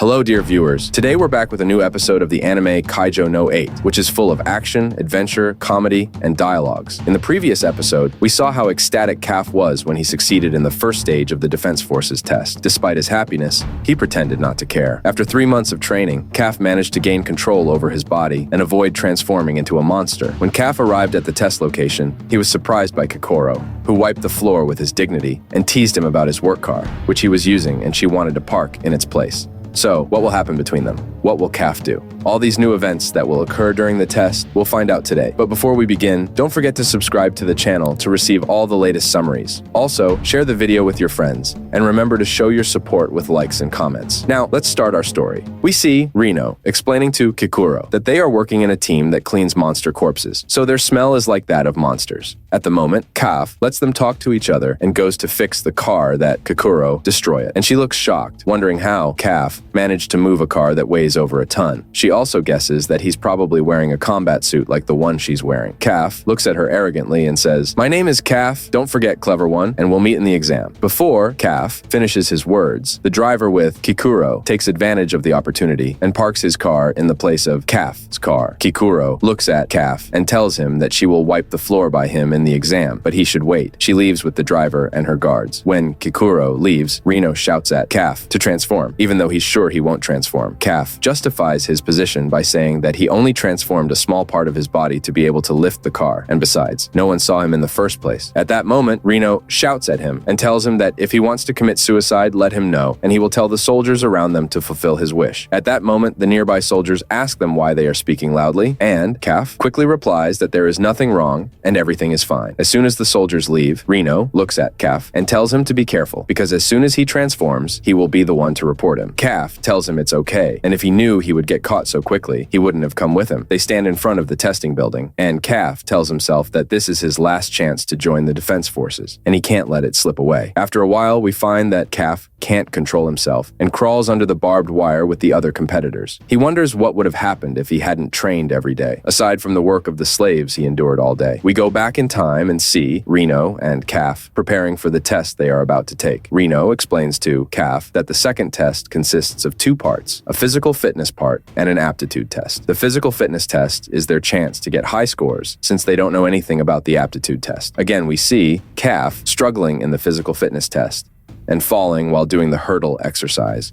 Hello, dear viewers. Today we're back with a new episode of the anime Kaiju no 8, which is full of action, adventure, comedy, and dialogues. In the previous episode, we saw how ecstatic Kaf was when he succeeded in the first stage of the Defense Forces test. Despite his happiness, he pretended not to care. After 3 months of training, Kaf managed to gain control over his body and avoid transforming into a monster. When Kaf arrived at the test location, he was surprised by Kokoro, who wiped the floor with his dignity and teased him about his work car, which he was using and she wanted to park in its place. So, what will happen between them? What will Kaf do? All these new events that will occur during the test, we'll find out today. But before we begin, don't forget to subscribe to the channel to receive all the latest summaries. Also, share the video with your friends, and remember to show your support with likes and comments. Now, let's start our story. We see Rino explaining to Kokoro that they are working in a team that cleans monster corpses, so their smell is like that of monsters. At the moment, Kaf lets them talk to each other and goes to fix the car that Kokoro destroyed, and she looks shocked, wondering how Kaf managed to move a car that weighs over a ton. She also guesses that he's probably wearing a combat suit like the one she's wearing. Kaf looks at her arrogantly and says, "My name is Kaf, don't forget, clever one, and we'll meet in the exam." Before Kaf finishes his words, the driver with Kokoro takes advantage of the opportunity and parks his car in the place of Kaf's car. Kokoro looks at Kaf and tells him that she will wipe the floor by him in the exam, but he should wait. She leaves with the driver and her guards. When Kokoro leaves, Rino shouts at Kaf to transform, even though he's sure he won't transform. Kaf justifies his position by saying that he only transformed a small part of his body to be able to lift the car, and besides, no one saw him in the first place. At that moment, Rino shouts at him and tells him that if he wants to commit suicide, let him know, and he will tell the soldiers around them to fulfill his wish. At that moment, the nearby soldiers ask them why they are speaking loudly, and Kaf quickly replies that there is nothing wrong and everything is fine. As soon as the soldiers leave, Rino looks at Kaf and tells him to be careful, because as soon as he transforms, he will be the one to report him. Kaf tells him it's okay, and if he knew he would get caught so quickly, he wouldn't have come with him. They stand in front of the testing building, and Kaf tells himself that this is his last chance to join the Defense Forces, and he can't let it slip away. After a while, we find that Kaf can't control himself and crawls under the barbed wire with the other competitors. He wonders what would have happened if he hadn't trained every day, aside from the work of the slaves he endured all day. We go back in time and see Rino and Kaf preparing for the test they are about to take. Rino explains to Kaf that the second test consists of 2 parts, a physical fitness part and an aptitude test. The physical fitness test is their chance to get high scores since they don't know anything about the aptitude test. Again, we see Kaf struggling in the physical fitness test and falling while doing the hurdle exercise.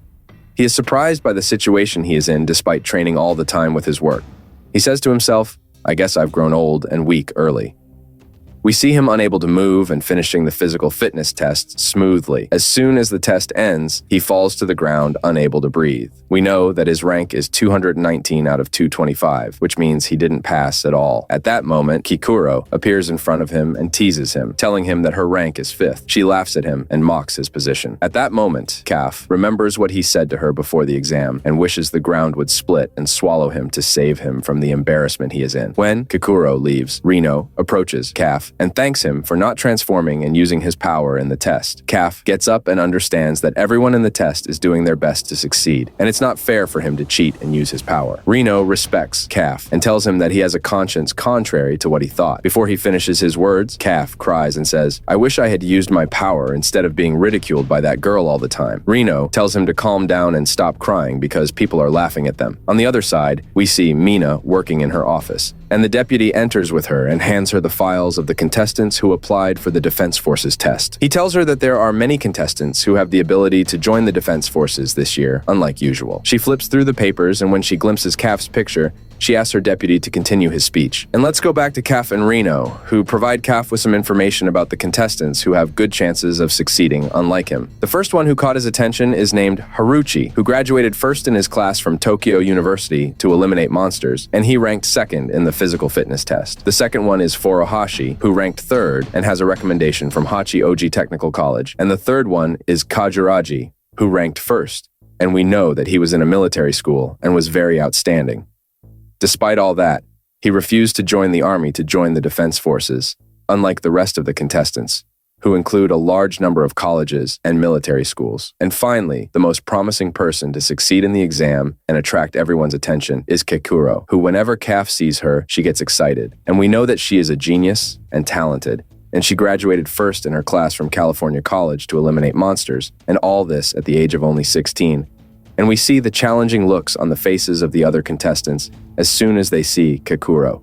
He is surprised by the situation he is in despite training all the time with his work. He says to himself, "I guess I've grown old and weak early." We see him unable to move and finishing the physical fitness test smoothly. As soon as the test ends, he falls to the ground, unable to breathe. We know that his rank is 219 out of 225, which means he didn't pass at all. At that moment, Kokoro appears in front of him and teases him, telling him that her rank is 5th. She laughs at him and mocks his position. At that moment, Kaf remembers what he said to her before the exam and wishes the ground would split and swallow him to save him from the embarrassment he is in. When Kokoro leaves, Rino approaches Kaf and thanks him for not transforming and using his power in the test. Kaf gets up and understands that everyone in the test is doing their best to succeed, and it's not fair for him to cheat and use his power. Rino respects Kaf and tells him that he has a conscience contrary to what he thought. Before he finishes his words, Kaf cries and says, "I wish I had used my power instead of being ridiculed by that girl all the time." Rino tells him to calm down and stop crying because people are laughing at them. On the other side, we see Mina working in her office, and the deputy enters with her and hands her the files of the contestants who applied for the Defense Forces test. He tells her that there are many contestants who have the ability to join the Defense Forces this year, unlike usual. She flips through the papers, and when she glimpses Kaf's picture, she asks her deputy to continue his speech. And let's go back to Kaf and Rino, who provide Kaf with some information about the contestants who have good chances of succeeding, unlike him. The first one who caught his attention is named Haruchi, who graduated first in his class from Tokyo University to eliminate monsters, and he ranked 2nd in the physical fitness test. The second one is Furuhashi, who ranked 3rd and has a recommendation from Hachioji Technical College. And the third one is Kajiraji, who ranked 1st, and we know that he was in a military school and was very outstanding. Despite all that, he refused to join the army to join the Defense Forces, unlike the rest of the contestants, who include a large number of colleges and military schools. And finally, the most promising person to succeed in the exam and attract everyone's attention is Kokoro, who whenever Kaf sees her, she gets excited. And we know that she is a genius and talented, and she graduated first in her class from California College to eliminate monsters, and all this at the age of only 16. and we see the challenging looks on the faces of the other contestants as soon as they see Kikuro.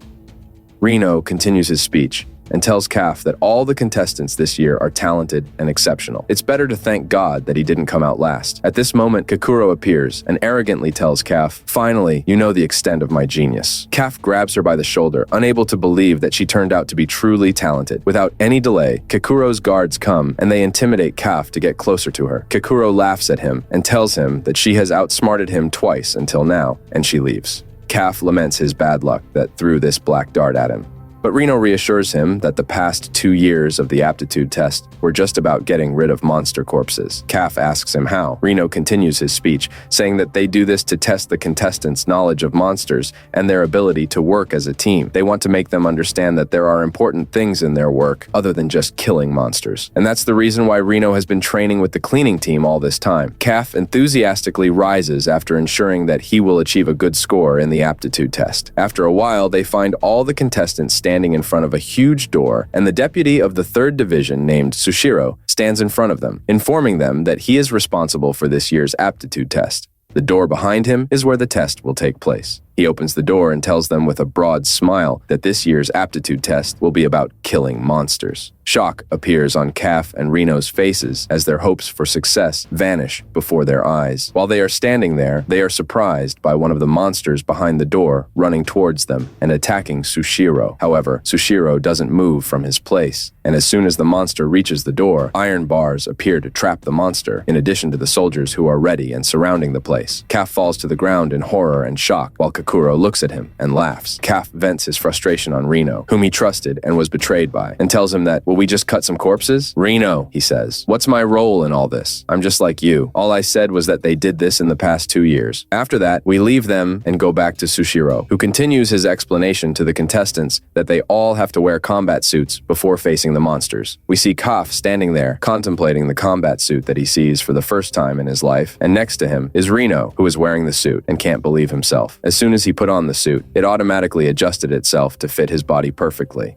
Reno continues his speech and tells Kaf that all the contestants this year are talented and exceptional. It's better to thank God that he didn't come out last. At this moment, Kikuro appears and arrogantly tells Kaf, "Finally, you know the extent of my genius." Kaf grabs her by the shoulder, unable to believe that she turned out to be truly talented. Without any delay, Kikuro's guards come and they intimidate Kaf to get closer to her. Kikuro laughs at him and tells him that she has outsmarted him twice until now, and she leaves. Kaf laments his bad luck that threw this black dart at him. But Reno reassures him that the past 2 years of the aptitude test were just about getting rid of monster corpses. Kaf asks him how. Reno continues his speech, saying that they do this to test the contestants' knowledge of monsters and their ability to work as a team. They want to make them understand that there are important things in their work other than just killing monsters. And that's the reason why Reno has been training with the cleaning team all this time. Kaf enthusiastically rises after ensuring that he will achieve a good score in the aptitude test. After a while, they find all the contestants standing in front of a huge door, and the deputy of the 3rd Division, named Sushiro, stands in front of them, informing them that he is responsible for this year's aptitude test. The door behind him is where the test will take place. He opens the door and tells them with a broad smile that this year's aptitude test will be about killing monsters. Shock appears on Kaf and Reno's faces as their hopes for success vanish before their eyes. While they are standing there, they are surprised by one of the monsters behind the door running towards them and attacking Sushiro. However, Sushiro doesn't move from his place, and as soon as the monster reaches the door, iron bars appear to trap the monster, in addition to the soldiers who are ready and surrounding the place. Kaf falls to the ground in horror and shock, while Kikuro looks at him and laughs. Kaf vents his frustration on Reno, whom he trusted and was betrayed by, and tells him that, "Will we just cut some corpses?" "Reno," he says, "what's my role in all this? I'm just like you. All I said was that they did this in the past 2 years." After that, we leave them and go back to Sushiro, who continues his explanation to the contestants that they all have to wear combat suits before facing the monsters. We see Kaf standing there, contemplating the combat suit that he sees for the first time in his life, and next to him is Reno, who is wearing the suit and can't believe himself. As soon as he put on the suit, it automatically adjusted itself to fit his body perfectly.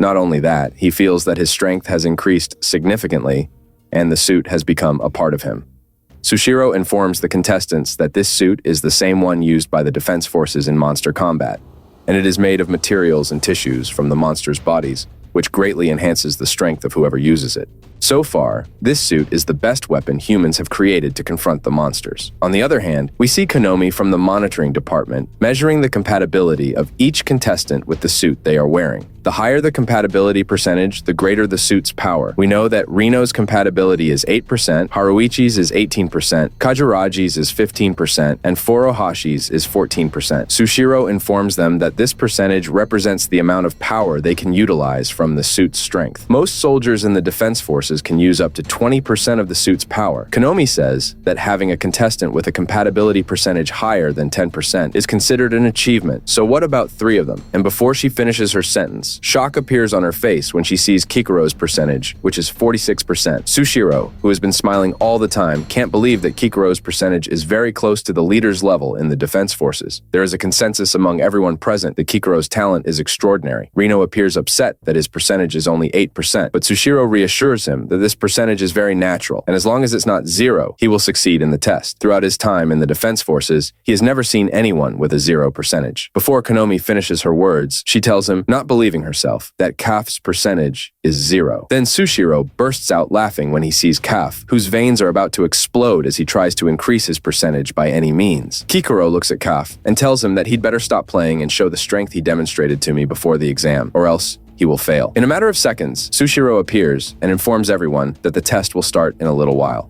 Not only that, he feels that his strength has increased significantly, and the suit has become a part of him. Sushiro informs the contestants that this suit is the same one used by the defense forces in monster combat, and it is made of materials and tissues from the monsters' bodies, which greatly enhances the strength of whoever uses it. So far, this suit is the best weapon humans have created to confront the monsters. On the other hand, we see Konomi from the monitoring department measuring the compatibility of each contestant with the suit they are wearing. The higher the compatibility percentage, the greater the suit's power. We know that Reno's compatibility is 8%, Haruichi's is 18%, Kajiraji's is 15%, and Furuhashi's is 14%. Sushiro informs them that this percentage represents the amount of power they can utilize from the suit's strength. Most soldiers in the defense forces can use up to 20% of the suit's power. Konomi says that having a contestant with a compatibility percentage higher than 10% is considered an achievement. So what about 3 of them? And before she finishes her sentence, shock appears on her face when she sees Kikuro's percentage, which is 46%. Sushiro, who has been smiling all the time, can't believe that Kikuro's percentage is very close to the leader's level in the defense forces. There is a consensus among everyone present that Kikuro's talent is extraordinary. Reno appears upset that his percentage is only 8%, but Sushiro reassures him that this percentage is very natural, and as long as it's not 0, he will succeed in the test. Throughout his time in the defense forces, he has never seen anyone with a 0 percentage. Before Konomi finishes her words, she tells him, not believing herself, that Kaf's percentage is 0. Then Sushiro bursts out laughing when he sees Kaf, whose veins are about to explode as he tries to increase his percentage by any means. Kikuro looks at Kaf and tells him that he'd better stop playing and show the strength he demonstrated to me before the exam, or else he will fail. In a matter of seconds, Sushiro appears and informs everyone that the test will start in a little while.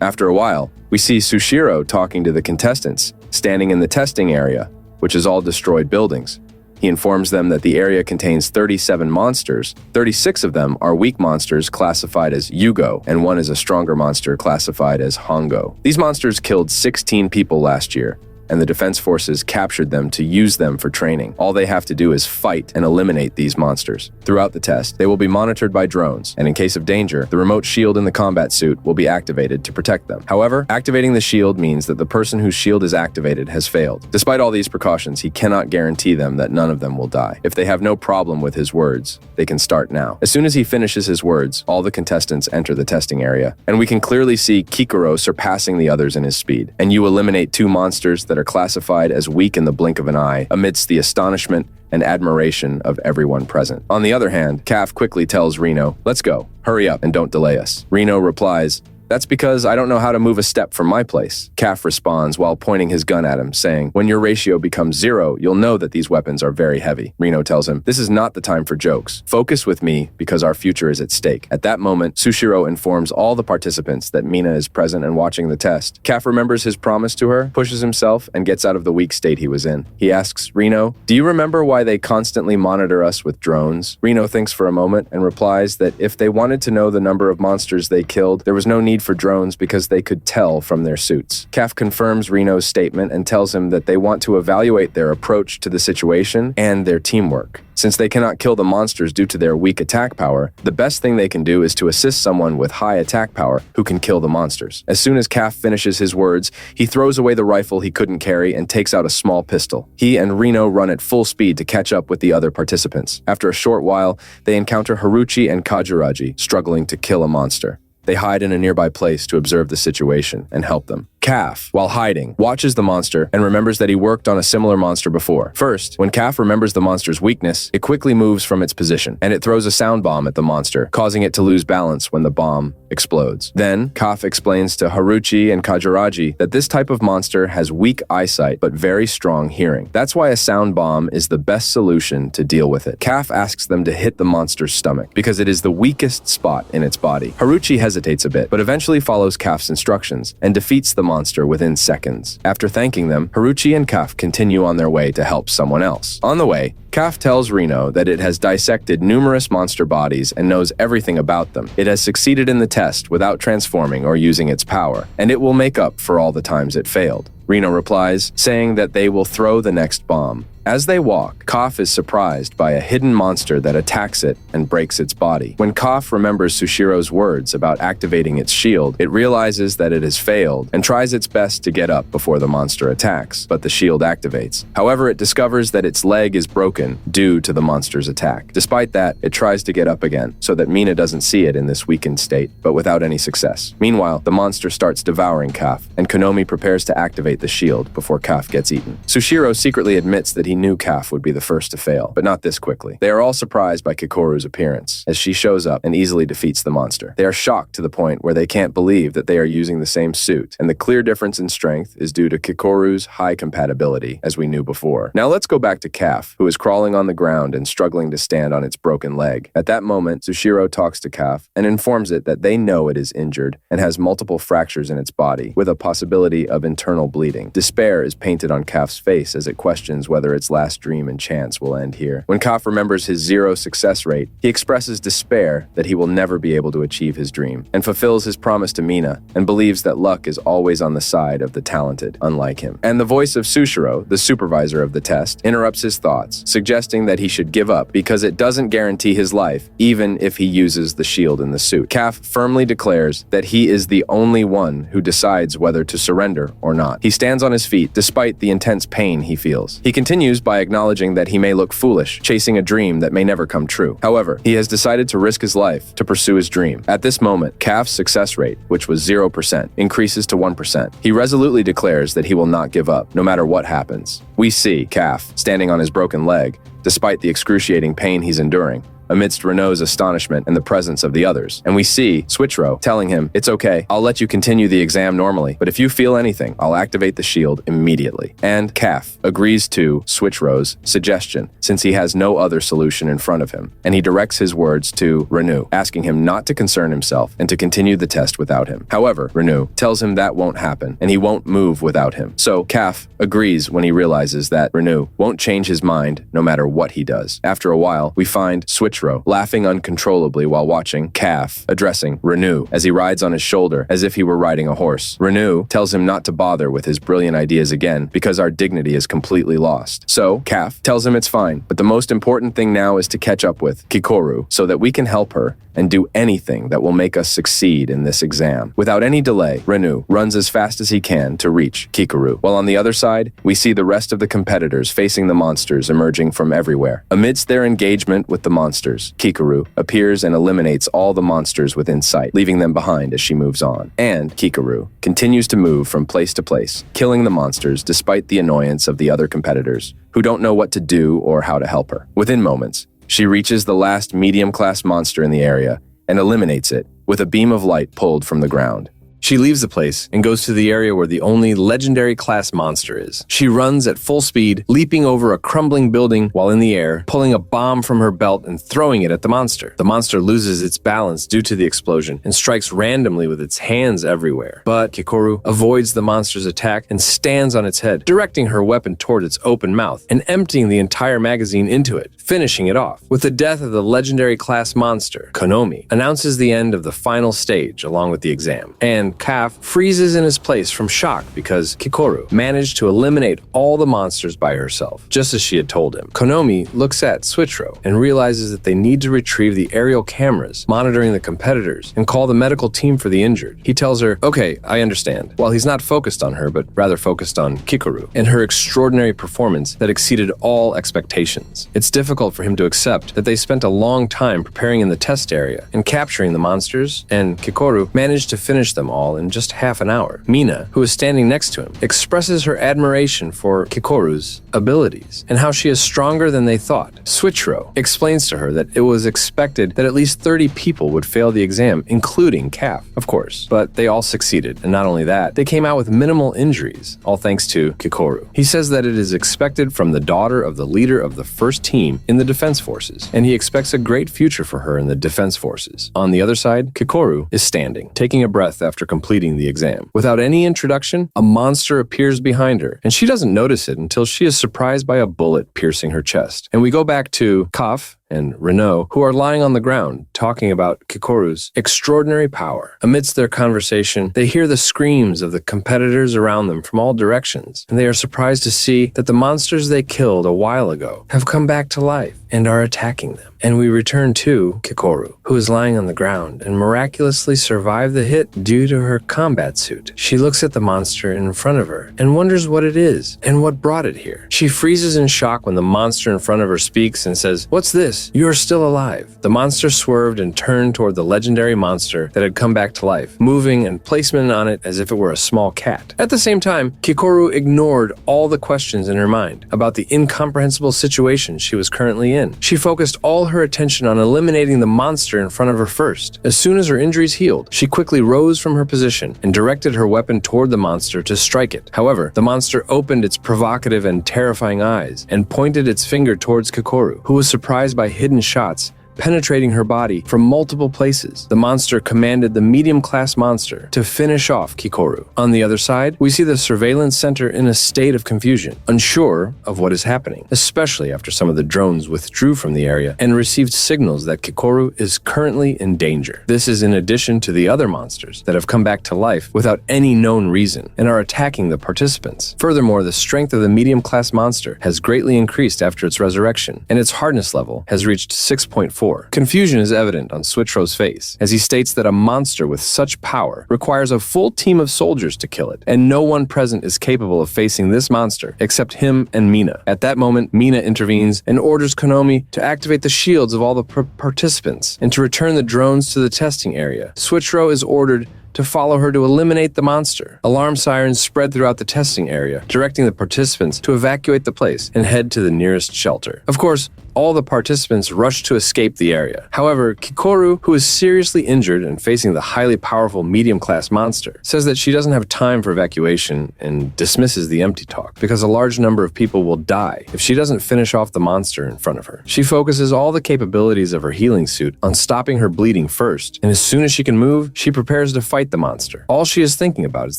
After a while, we see Sushiro talking to the contestants, standing in the testing area, which is all destroyed buildings. He informs them that the area contains 37 monsters. 36 of them are weak monsters classified as Yugo, and 1 is a stronger monster classified as Hongo. These monsters killed 16 people last year, and the defense forces captured them to use them for training. All they have to do is fight and eliminate these monsters. Throughout the test, they will be monitored by drones, and in case of danger, the remote shield in the combat suit will be activated to protect them. However, activating the shield means that the person whose shield is activated has failed. Despite all these precautions, he cannot guarantee them that none of them will die. If they have no problem with his words, they can start now. As soon as he finishes his words, all the contestants enter the testing area, and we can clearly see Kikoro surpassing the others in his speed. And you eliminate two monsters that are classified as weak in the blink of an eye, amidst the astonishment and admiration of everyone present. On the other hand, Kaf quickly tells Reno, "Let's go, hurry up and don't delay us." Reno replies, "That's because I don't know how to move a step from my place." Kaf responds while pointing his gun at him, saying, "When your ratio becomes 0, you'll know that these weapons are very heavy." Reno tells him, "This is not the time for jokes. Focus with me because our future is at stake." At that moment, Sushiro informs all the participants that Mina is present and watching the test. Kaf remembers his promise to her, pushes himself, and gets out of the weak state he was in. He asks Reno, "Do you remember why they constantly monitor us with drones?" Reno thinks for a moment and replies that if they wanted to know the number of monsters they killed, there was no need for drones because they could tell from their suits. Kaf confirms Reno's statement and tells him that they want to evaluate their approach to the situation and their teamwork. Since they cannot kill the monsters due to their weak attack power, the best thing they can do is to assist someone with high attack power who can kill the monsters. As soon as Kaf finishes his words, he throws away the rifle he couldn't carry and takes out a small pistol. He and Reno run at full speed to catch up with the other participants. After a short while, they encounter Haruchi and Kajiraji struggling to kill a monster. They hide in a nearby place to observe the situation and help them. Kaf, while hiding, watches the monster and remembers that he worked on a similar monster before. First, when Kaf remembers the monster's weakness, it quickly moves from its position, and it throws a sound bomb at the monster, causing it to lose balance when the bomb explodes. Then, Kaf explains to Haruchi and Kajiraji that this type of monster has weak eyesight but very strong hearing. That's why a sound bomb is the best solution to deal with it. Kaf asks them to hit the monster's stomach, because it is the weakest spot in its body. Haruchi hesitates a bit, but eventually follows Kaf's instructions and defeats the monster within seconds. After thanking them, Haruchi and Kaf continue on their way to help someone else. On the way, Kaf tells Reno that it has dissected numerous monster bodies and knows everything about them. It has succeeded in the test without transforming or using its power, and it will make up for all the times it failed. Reno replies, saying that they will throw the next bomb. As they walk, Kaf is surprised by a hidden monster that attacks it and breaks its body. When Kaf remembers Sushiro's words about activating its shield, it realizes that it has failed and tries its best to get up before the monster attacks, but the shield activates. However, it discovers that its leg is broken due to the monster's attack. Despite that, it tries to get up again so that Mina doesn't see it in this weakened state, but without any success. Meanwhile, the monster starts devouring Kaf, and Konomi prepares to activate the shield before Kaf gets eaten. Sushiro secretly admits that he knew Kaf would be the first to fail, but not this quickly. They are all surprised by Kikoru's appearance, as she shows up and easily defeats the monster. They are shocked to the point where they can't believe that they are using the same suit, and the clear difference in strength is due to Kikoru's high compatibility, as we knew before. Now let's go back to Kaf, who is crawling on the ground and struggling to stand on its broken leg. At that moment, Sushiro talks to Kaf and informs it that they know it is injured and has multiple fractures in its body, with a possibility of internal bleeding. Despair is painted on Kaf's face as it questions whether its last dream and chance will end here. When Kaf remembers his 0 success rate, he expresses despair that he will never be able to achieve his dream, and fulfills his promise to Mina, and believes that luck is always on the side of the talented, unlike him. And the voice of Sushiro, the supervisor of the test, interrupts his thoughts, suggesting that he should give up because it doesn't guarantee his life, even if he uses the shield in the suit. Kaf firmly declares that he is the only one who decides whether to surrender or not. He stands on his feet despite the intense pain he feels. He continues by acknowledging that he may look foolish, chasing a dream that may never come true. However, he has decided to risk his life to pursue his dream. At this moment, Kaf's success rate, which was 0%, increases to 1%. He resolutely declares that he will not give up, no matter what happens. We see Kaf standing on his broken leg, despite the excruciating pain he's enduring, amidst Renault's astonishment and the presence of the others. And we see Switchro telling him, "It's okay, I'll let you continue the exam normally, but if you feel anything, I'll activate the shield immediately." And Kaf agrees to Switchro's suggestion, since he has no other solution in front of him, and he directs his words to Renault, asking him not to concern himself and to continue the test without him. However, Renault tells him that won't happen, and he won't move without him. So Kaf agrees when he realizes that Renault won't change his mind no matter what he does. After a while, we find Switchro Suichiro, laughing uncontrollably while watching Calf addressing Renew as he rides on his shoulder as if he were riding a horse. Renew tells him not to bother with his brilliant ideas again because our dignity is completely lost. So, Calf tells him it's fine, but the most important thing now is to catch up with Kikoru so that we can help her and do anything that will make us succeed in this exam. Without any delay, Renew runs as fast as he can to reach Kikoru, while on the other side, we see the rest of the competitors facing the monsters emerging from everywhere. Amidst their engagement with the monsters, Kikoru appears and eliminates all the monsters within sight, leaving them behind as she moves on. And Kikoru continues to move from place to place, killing the monsters despite the annoyance of the other competitors, who don't know what to do or how to help her. Within moments, she reaches the last medium-class monster in the area and eliminates it with a beam of light pulled from the ground. She leaves the place and goes to the area where the only legendary class monster is. She runs at full speed, leaping over a crumbling building while in the air, pulling a bomb from her belt and throwing it at the monster. The monster loses its balance due to the explosion and strikes randomly with its hands everywhere. But Kikoru avoids the monster's attack and stands on its head, directing her weapon toward its open mouth and emptying the entire magazine into it, finishing it off. With the death of the legendary class monster, Konomi announces the end of the final stage along with the exam. And Calf freezes in his place from shock because Kikoru managed to eliminate all the monsters by herself, just as she had told him. Konomi looks at Suichiro and realizes that they need to retrieve the aerial cameras monitoring the competitors and call the medical team for the injured. He tells her, "Okay, I understand," while he's not focused on her but rather focused on Kikoru and her extraordinary performance that exceeded all expectations. It's difficult for him to accept that they spent a long time preparing in the test area and capturing the monsters, and Kikoru managed to finish them all in just half an hour. Mina, who is standing next to him, expresses her admiration for Kikoru's abilities and how she is stronger than they thought. Suichiro explains to her that it was expected that at least 30 people would fail the exam, including Calf, of course, but they all succeeded, and not only that, they came out with minimal injuries, all thanks to Kikoru. He says that it is expected from the daughter of the leader of the first team in the defense forces, and he expects a great future for her in the defense forces. On the other side, Kikoru is standing, taking a breath after completing the exam. Without any introduction, a monster appears behind her, and she doesn't notice it until she is surprised by a bullet piercing her chest. And we go back to Calf and Renault, who are lying on the ground, talking about Kikoru's extraordinary power. Amidst their conversation, they hear the screams of the competitors around them from all directions, and they are surprised to see that the monsters they killed a while ago have come back to life and are attacking them. And we return to Kikoru, who is lying on the ground and miraculously survived the hit due to her combat suit. She looks at the monster in front of her and wonders what it is and what brought it here. She freezes in shock when the monster in front of her speaks and says, "What's this? You are still alive." The monster swerved and turned toward the legendary monster that had come back to life, moving and placement on it as if it were a small cat. At the same time, Kikoru ignored all the questions in her mind about the incomprehensible situation she was currently in. She focused all her attention on eliminating the monster in front of her first. As soon as her injuries healed, she quickly rose from her position and directed her weapon toward the monster to strike it. However, the monster opened its provocative and terrifying eyes and pointed its finger towards Kikoru, who was surprised by hidden shots penetrating her body from multiple places. The monster commanded the medium-class monster to finish off Kikoru. On the other side, we see the surveillance center in a state of confusion, unsure of what is happening, especially after some of the drones withdrew from the area and received signals that Kikoru is currently in danger. This is in addition to the other monsters that have come back to life without any known reason and are attacking the participants. Furthermore, the strength of the medium-class monster has greatly increased after its resurrection, and its hardness level has reached 6.4. Confusion is evident on Suichiro's face as he states that a monster with such power requires a full team of soldiers to kill it, and no one present is capable of facing this monster except him and Mina. At that moment, Mina intervenes and orders Konomi to activate the shields of all the participants and to return the drones to the testing area. Suichiro is ordered to follow her to eliminate the monster. Alarm sirens spread throughout the testing area, directing the participants to evacuate the place and head to the nearest shelter. Of course, all the participants rush to escape the area. However, Kikoru, who is seriously injured and facing the highly powerful medium-class monster, says that she doesn't have time for evacuation and dismisses the empty talk because a large number of people will die if she doesn't finish off the monster in front of her. She focuses all the capabilities of her healing suit on stopping her bleeding first, and as soon as she can move, she prepares to fight the monster. All she is thinking about is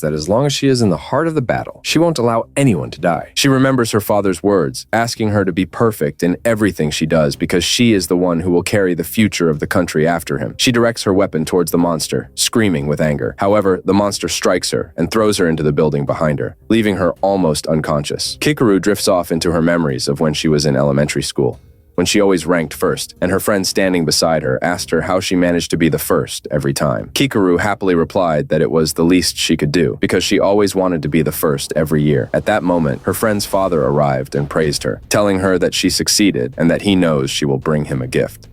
that as long as she is in the heart of the battle, she won't allow anyone to die. She remembers her father's words, asking her to be perfect in everything everything she does because she is the one who will carry the future of the country after him. She directs her weapon towards the monster, screaming with anger. However, the monster strikes her and throws her into the building behind her, leaving her almost unconscious. Kikoru drifts off into her memories of when she was in elementary school, when she always ranked first, and her friend standing beside her asked her how she managed to be the first every time. Kikoru happily replied that it was the least she could do, because she always wanted to be the first every year. At that moment, her friend's father arrived and praised her, telling her that she succeeded and that he knows she will bring him a gift.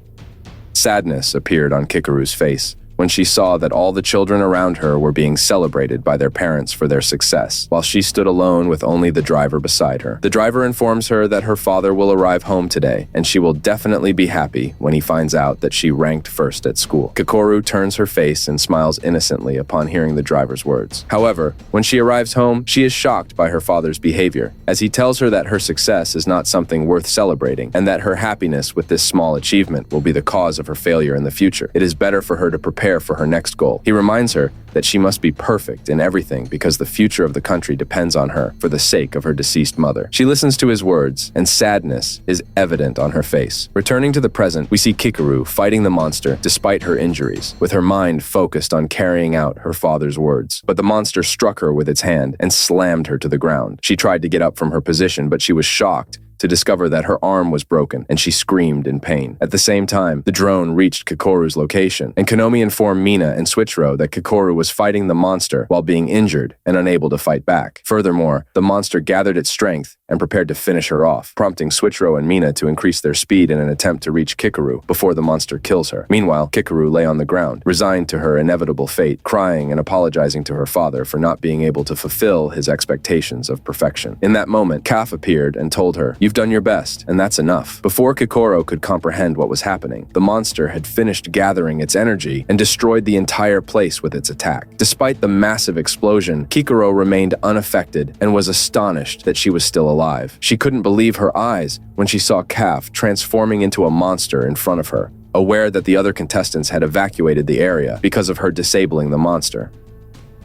Sadness appeared on Kikoru's face when she saw that all the children around her were being celebrated by their parents for their success, while she stood alone with only the driver beside her. The driver informs her that her father will arrive home today, and she will definitely be happy when he finds out that she ranked first at school. Kikoru turns her face and smiles innocently upon hearing the driver's words. However, when she arrives home, she is shocked by her father's behavior, as he tells her that her success is not something worth celebrating, and that her happiness with this small achievement will be the cause of her failure in the future. It is better for her to prepare for her next goal. He reminds her that she must be perfect in everything because the future of the country depends on her for the sake of her deceased mother. She listens to his words, and sadness is evident on her face. Returning to the present, we see Kikoru fighting the monster despite her injuries, with her mind focused on carrying out her father's words. But the monster struck her with its hand and slammed her to the ground. She tried to get up from her position, but she was shocked to discover that her arm was broken, and she screamed in pain. At the same time, the drone reached Kikoru's location, and Konomi informed Mina and Switchro that Kikoru was fighting the monster while being injured and unable to fight back. Furthermore, the monster gathered its strength and prepared to finish her off, prompting Switchro and Mina to increase their speed in an attempt to reach Kikoru before the monster kills her. Meanwhile, Kikoru lay on the ground, resigned to her inevitable fate, crying and apologizing to her father for not being able to fulfill his expectations of perfection. In that moment, Kaf appeared and told her, "You've done your best, and that's enough." Before Kikoru could comprehend what was happening, the monster had finished gathering its energy and destroyed the entire place with its attack. Despite the massive explosion, Kikoru remained unaffected and was astonished that she was still alive. She couldn't believe her eyes when she saw Kaf transforming into a monster in front of her, aware that the other contestants had evacuated the area because of her disabling the monster.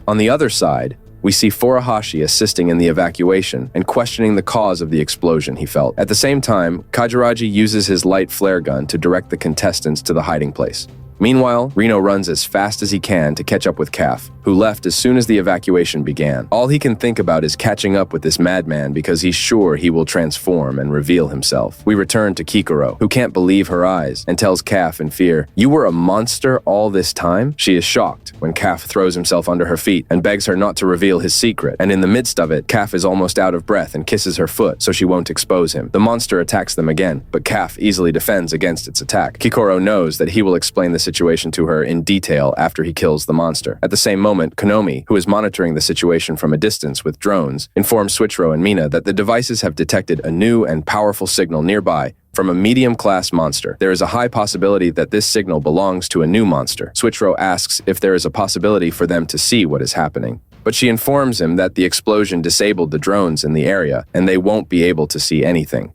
On the other side, we see Furuhashi assisting in the evacuation and questioning the cause of the explosion he felt. At the same time, Kajiraji uses his light flare gun to direct the contestants to the hiding place. Meanwhile, Rino runs as fast as he can to catch up with Kaf, who left as soon as the evacuation began. All he can think about is catching up with this madman because he's sure he will transform and reveal himself. We return to Kikoru, who can't believe her eyes, and tells Kaf in fear, "You were a monster all this time?" She is shocked when Kaf throws himself under her feet and begs her not to reveal his secret, and in the midst of it, Kaf is almost out of breath and kisses her foot so she won't expose him. The monster attacks them again, but Kaf easily defends against its attack. Kikoru knows that he will explain the situation to her in detail after he kills the monster. At the same moment, Konomi, who is monitoring the situation from a distance with drones, informs Switchro and Mina that the devices have detected a new and powerful signal nearby from a medium-class monster. There is a high possibility that this signal belongs to a new monster. Switchro asks if there is a possibility for them to see what is happening, but she informs him that the explosion disabled the drones in the area and they won't be able to see anything.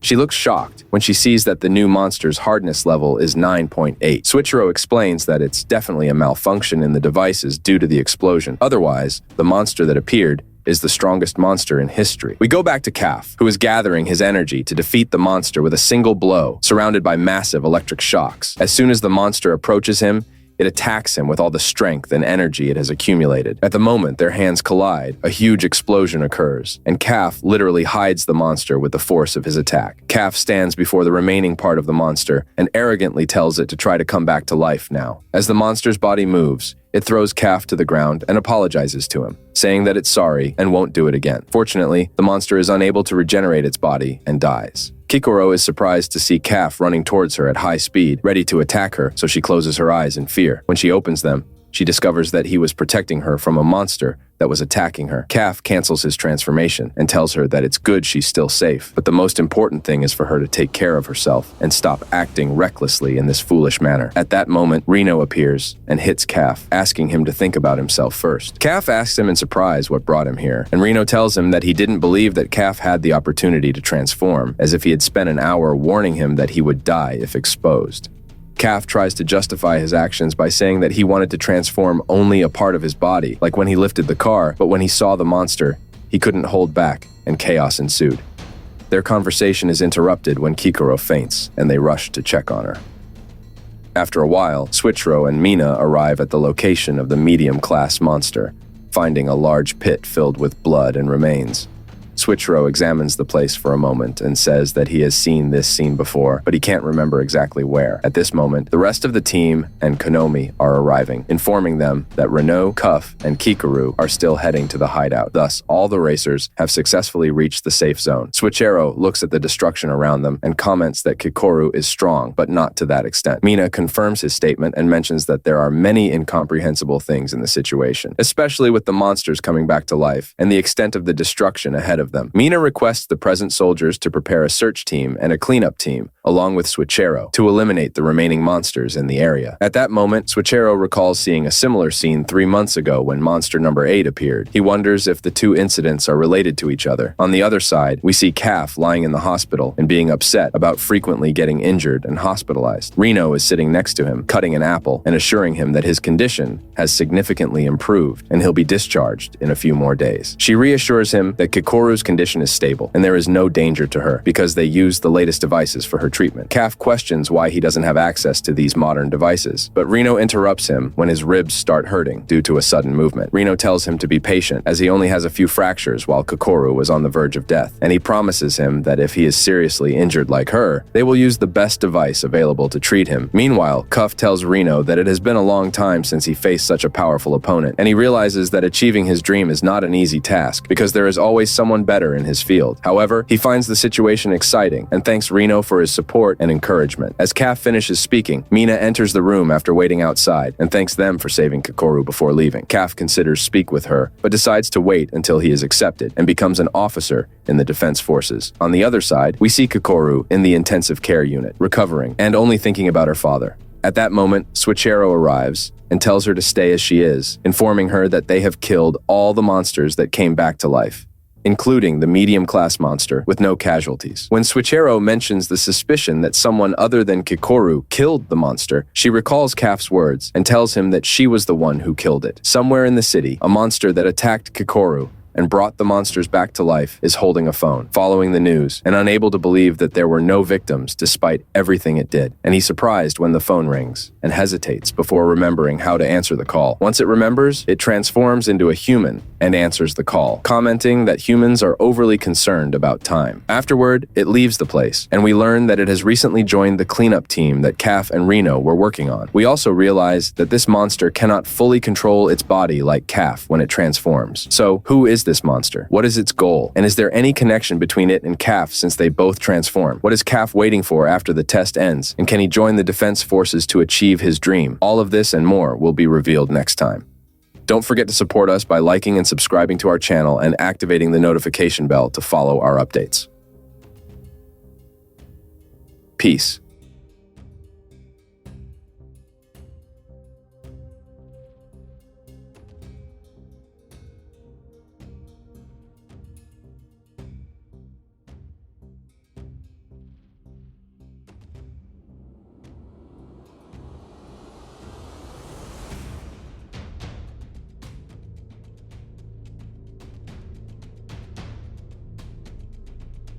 She looks shocked when she sees that the new monster's hardness level is 9.8. Switchro explains that it's definitely a malfunction in the devices due to the explosion. Otherwise, the monster that appeared is the strongest monster in history. We go back to Kaf, who is gathering his energy to defeat the monster with a single blow, surrounded by massive electric shocks. As soon as the monster approaches him, it attacks him with all the strength and energy it has accumulated. At the moment their hands collide, a huge explosion occurs, and Kaf literally hides the monster with the force of his attack. Kaf stands before the remaining part of the monster and arrogantly tells it to try to come back to life now. As the monster's body moves, it throws Kaf to the ground and apologizes to him, saying that it's sorry and won't do it again. Fortunately, the monster is unable to regenerate its body and dies. Kikoru is surprised to see Kaf running towards her at high speed, ready to attack her, so she closes her eyes in fear. When she opens them, she discovers that he was protecting her from a monster that was attacking her. Kaf cancels his transformation and tells her that it's good she's still safe, but the most important thing is for her to take care of herself and stop acting recklessly in this foolish manner. At that moment, Rino appears and hits Kaf, asking him to think about himself first. Kaf asks him in surprise what brought him here, and Rino tells him that he didn't believe that Kaf had the opportunity to transform, as if he had spent an hour warning him that he would die if exposed. Kaf tries to justify his actions by saying that he wanted to transform only a part of his body, like when he lifted the car, but when he saw the monster, he couldn't hold back, and chaos ensued. Their conversation is interrupted when Kikoro faints, and they rush to check on her. After a while, Suichiro and Mina arrive at the location of the medium-class monster, finding a large pit filled with blood and remains. Suichiro examines the place for a moment and says that he has seen this scene before, but he can't remember exactly where. At this moment, the rest of the team and Konomi are arriving, informing them that Renault, Cuff, and Kikoru are still heading to the hideout. Thus, all the racers have successfully reached the safe zone. Suichiro looks at the destruction around them and comments that Kikoru is strong, but not to that extent. Mina confirms his statement and mentions that there are many incomprehensible things in the situation, especially with the monsters coming back to life and the extent of the destruction ahead of them. Mina requests the present soldiers to prepare a search team and a cleanup team, along with Suichiro, to eliminate the remaining monsters in the area. At that moment, Suichiro recalls seeing a similar scene 3 months ago when monster number 8 appeared. He wonders if the two incidents are related to each other. On the other side, we see Calf lying in the hospital and being upset about frequently getting injured and hospitalized. Reno is sitting next to him, cutting an apple and assuring him that his condition has significantly improved and he'll be discharged in a few more days. She reassures him that Kikoru's condition is stable and there is no danger to her because they use the latest devices for her treatment. Calf questions why he doesn't have access to these modern devices, but Reno interrupts him when his ribs start hurting due to a sudden movement. Reno tells him to be patient as he only has a few fractures while Kikoru was on the verge of death, and he promises him that if he is seriously injured like her, they will use the best device available to treat him. Meanwhile, Cuff tells Reno that it has been a long time since he faced such a powerful opponent, and he realizes that achieving his dream is not an easy task because there is always someone better in his field. However, he finds the situation exciting and thanks Reno for his support and encouragement. As Calf finishes speaking, Mina enters the room after waiting outside and thanks them for saving Kikoru before leaving. Calf considers speak with her, but decides to wait until he is accepted and becomes an officer in the defense forces. On the other side, we see Kikoru in the intensive care unit, recovering and only thinking about her father. At that moment, Suichiro arrives and tells her to stay as she is, informing her that they have killed all the monsters that came back to life, including the medium-class monster, with no casualties. When Suichiro mentions the suspicion that someone other than Kikoru killed the monster, she recalls Calf's words and tells him that she was the one who killed it. Somewhere in the city, a monster that attacked Kikoru and brought the monsters back to life is holding a phone, following the news, and unable to believe that there were no victims despite everything it did. And he's surprised when the phone rings and hesitates before remembering how to answer the call. Once it remembers, it transforms into a human and answers the call, commenting that humans are overly concerned about time. Afterward, it leaves the place, and we learn that it has recently joined the cleanup team that Calf and Reno were working on. We also realize that this monster cannot fully control its body like Calf when it transforms. So, who is this monster? What is its goal? And is there any connection between it and Calf since they both transform? What is Calf waiting for after the test ends? And can he join the defense forces to achieve his dream? All of this and more will be revealed next time. Don't forget to support us by liking and subscribing to our channel and activating the notification bell to follow our updates. Peace.